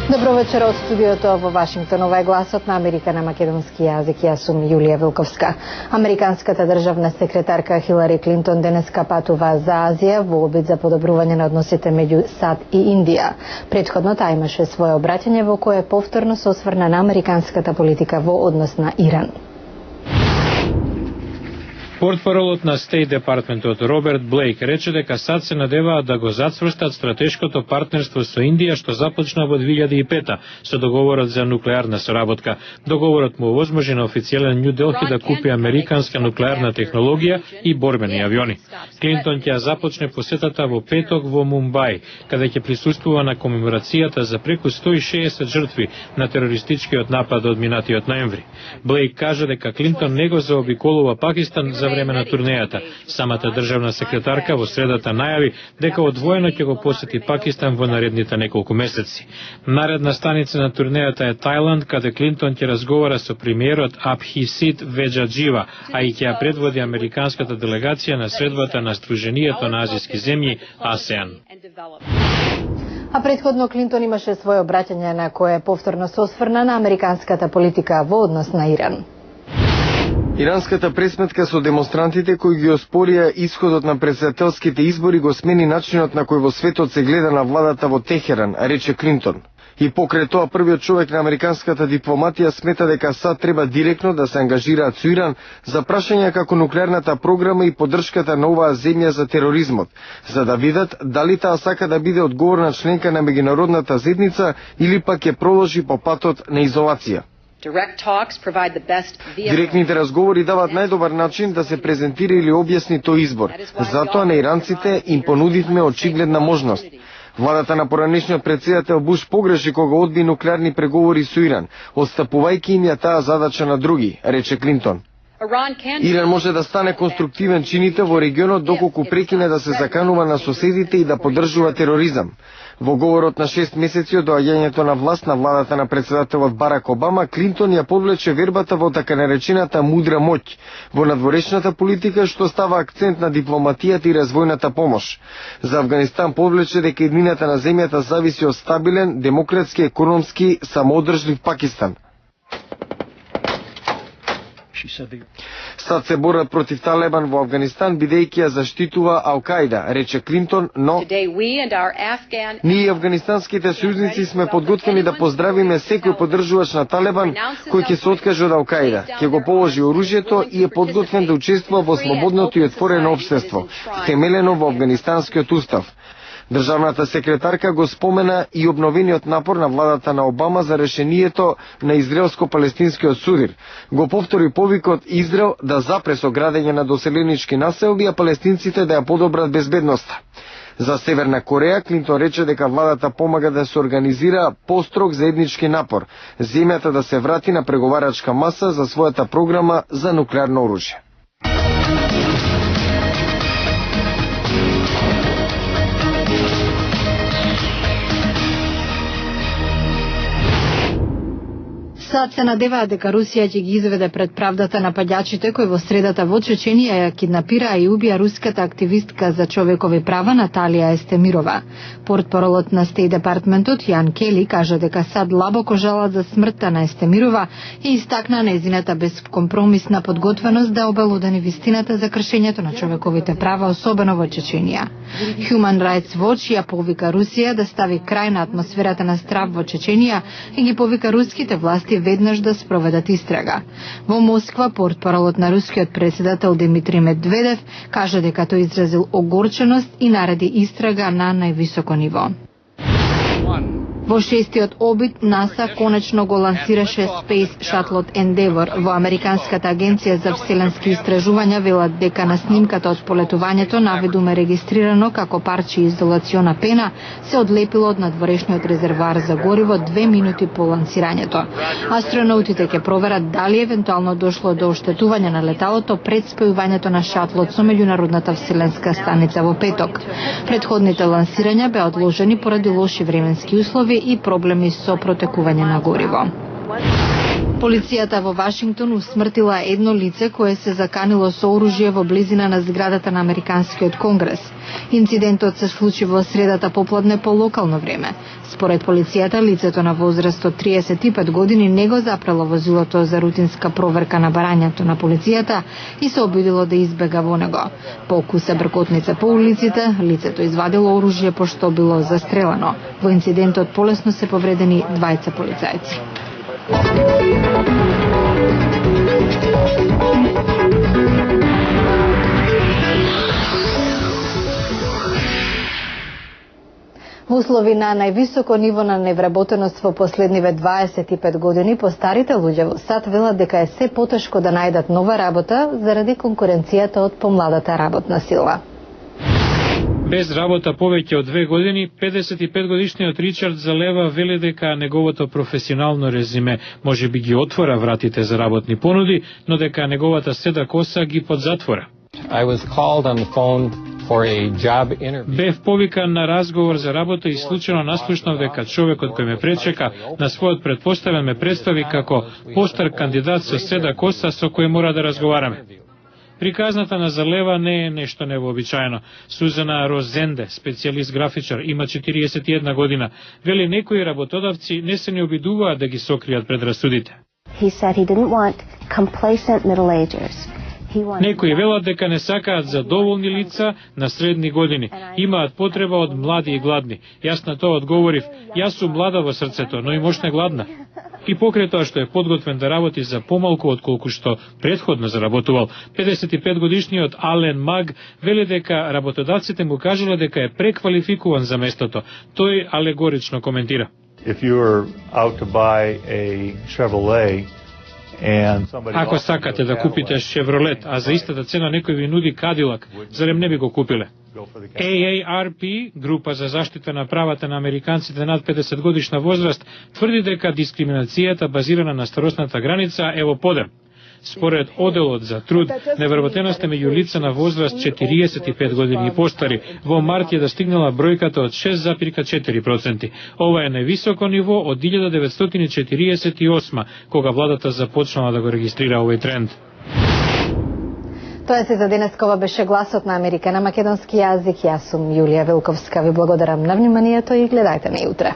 Добро вечер од студиото во Вашингтон. Ова е гласот на Америка на македонски јазик. Јас сум Јулија Вилковска. Американската државна секретарка Хилари Клинтон денеска патува за Азија во обид за подобрување на односите меѓу САД и Индија. Претходно таа имаше свое обраќање во кое повторно се осврна на американската политика во однос на Иран. Портпаролот на Стейт Департментот Роберт Блейк рече дека САД се надеваат да го зацврстат стратешкото партнерство со Индија што започна во 2005 со договорот за нуклеарна соработка. Договорот му овозможи на официјален Нью Делхи да купи американска нуклеарна технологија и борбени авиони. Клинтон ќе започне посетата во петок во Мумбај, каде ќе присуствува на комеморацијата за преку 160 жртви на терористичкиот напад од минатиот ноември. Блейк кажа дека Клинтон не го заобиколува Пакистан за време на турнејата. Самата државна секретарка во средата најави дека одвоено ќе го посети Пакистан во наредните неколку месеци. Наредна станица на турнејата е Тајланд, каде Клинтон ќе разговара со премиерот Абхисит Веджаджива, а и ќе ја предводи американската делегација на средбата на Сдруженијето на азиски земји АСЕАН. А претходно Клинтон имаше свое обраќање на кое повторно се осврна на американската политика во однос на Иран. Иранската пресметка со демонстрантите кои ги оспорија исходот на претседателските избори го смени начинот на кој во светот се гледа на владата во Техеран, рече Клинтон. И покрај тоа првиот човек на американската дипломатија смета дека САД треба директно да се ангажираат со Иран за прашања како нуклеарната програма и поддршката на оваа земја за тероризмот, за да видат дали таа сака да биде одговорна членка на меѓународната заедница или пак ќе продолжи по патот на изолација. Директните разговори даваат најдобар начин да се презентира или објасни тој избор. Затоа на иранците им понудивме очигледна можност. Владата на поранешниот претседател Буш погреши кога одби нуклеарни преговори со Иран, отстапувајќи им ја таа задача на други, рече Клинтон. Иран може да стане конструктивен чинител во регионот доколку прекине да се заканува на соседите и да поддржува тероризам. Во говорот на 6 месеци од доаѓањето на власт на владата на претседателот Барак Обама, Клинтон ја подвлече вербата во така наречената мудра моќ, во надворешната политика што става акцент на дипломатијата и развојната помош. За Авганистан подвлече дека иднината на земјата зависи од стабилен, демократски, економски, самоодржлив Пакистан. САД се борат против Талебан во Авганистан, бидејќи ја заштитува Ал-Каида, рече Клинтон, но ние и афганистанските сојузници сме подготвени да поздравиме секој поддржувач на Талебан кој ќе се откаже од Ал-Каида, ќе го положи оружјето и е подготвен да учествува во слободното и отворено општество, втемелено во афганистанскиот устав. Државната секретарка го спомена и обновениот напор на владата на Обама за решението на израелско-палестинскиот судир. Го повтори повикот Израел да запре со градење на доселенички населби, а палестинците да ја подобрат безбедноста. За Северна Кореја, Клинтон рече дека владата помага да се организира построг заеднички напор, земјата да се врати на преговарачка маса за својата програма за нуклеарно оружје. САД се надеваат дека Русија ќе ги изведе пред правдата нападачите кои во средата во Чеченија ја киднапираа и убија руската активистка за човекови права Наталија Естемирова. Портпаролот на Стейт Департментот Јан Кели кажа дека САД лабоко жалат за смртта на Естемирова и истакна нејзината безкомпромисна подготвеност да обелодени вистината за кршењето на човековите права, особено во Чеченија. Human Rights Watch ја повика Русија да стави крај на атмосферата на страв во Чеченија и ги повика руските власти веднаш да спроведат истрага. Во Москва, портпаролот на рускиот председател Димитри Медведев кажа дека тој изразил огорченост и нареди истрага на највисоко ниво. Во шестиот обид, НАСА конечно го лансираше Space Shuttle Endeavour. Во Американската агенција за вселенски истражувања велат дека на снимката од полетувањето наведуме регистрирано како парче изолациона пена се одлепило од надворешниот резервоар за гориво 2 минути по лансирањето. Астронаутите ќе проверат дали евентуално дошло до оштетување на леталото пред спојувањето на шатлот со меѓународната вселенска станица во петок. Предходните лансирања беа одложени поради лоши временски услови и проблеми со протекување на гориво. Полицијата во Вашингтон усмртила едно лице кое се заканило со оружје во близина на зградата на Американскиот конгрес. Инцидентот се случи во средата попладне по локално време. Според полицијата, лицето на возраст од 35 години не го запрело возилото за рутинска проверка на барањето на полицијата и се обидило да избега во него. По куса бркотница по улиците, лицето извадило оружје пошто било застрелено. Во инцидентот полесно се повредени двајца полицајци. Во услови на највисоко ниво на невработеност во последниве 25 години, постарите луѓе во САД велат дека е се потешко да најдат нова работа заради конкуренцијата од помладата работна сила. Без работа повеќе од 2 години, 55 годишниот Ричард Залева вели дека неговото професионално резиме може би ги отвора вратите за работни понуди, но дека неговата седа коса ги подзатвора. Бев повикан на разговор за работа и случајно наслушнав дека човекот кој ме пречека на својот претпоставен ме представи како постар кандидат со седа коса со кој мора да разговараме. Приказната на Залева не е нешто невообичаено. Сузана Розенде, специјалист графичар, има 41 година. Вели некои работодавци не се не обидуваат да ги сокријат предрасудите. Некои велат дека не сакаат задоволни лица на средни години. Имаат потреба од млади и гладни. Јас на тоа одговорив, јас сум млада во срцето, но и мощна гладна. И покрај тоа што е подготвен да работи за помалку отколку што претходно заработувал, 55 годишниот Ален Маг вели дека работодавците му кажале дека е преквалификуван за местото. Тој алегорично коментира. Ако сакате да купите Шевролет, а за истата цена некој ви нуди Кадилак, зарем не би го купиле? AARP, група за заштита на правата на американците над 50 годишна возраст, тврди дека дискриминацијата базирана на старосната граница е во подем. Според Оделот за труд, невработеноста меѓу лица на возраст 45 години и постари во март е достигнала бројката од 6,4%. Ова е највисоко ниво од 1948, кога владата започнала да го регистрира овој тренд. Тоа се за денеска, ова беше гласот на Америка на македонски јазик. Јас сум Јулија Велковска. Ви благодарам на вниманието и гледајте ме и утре.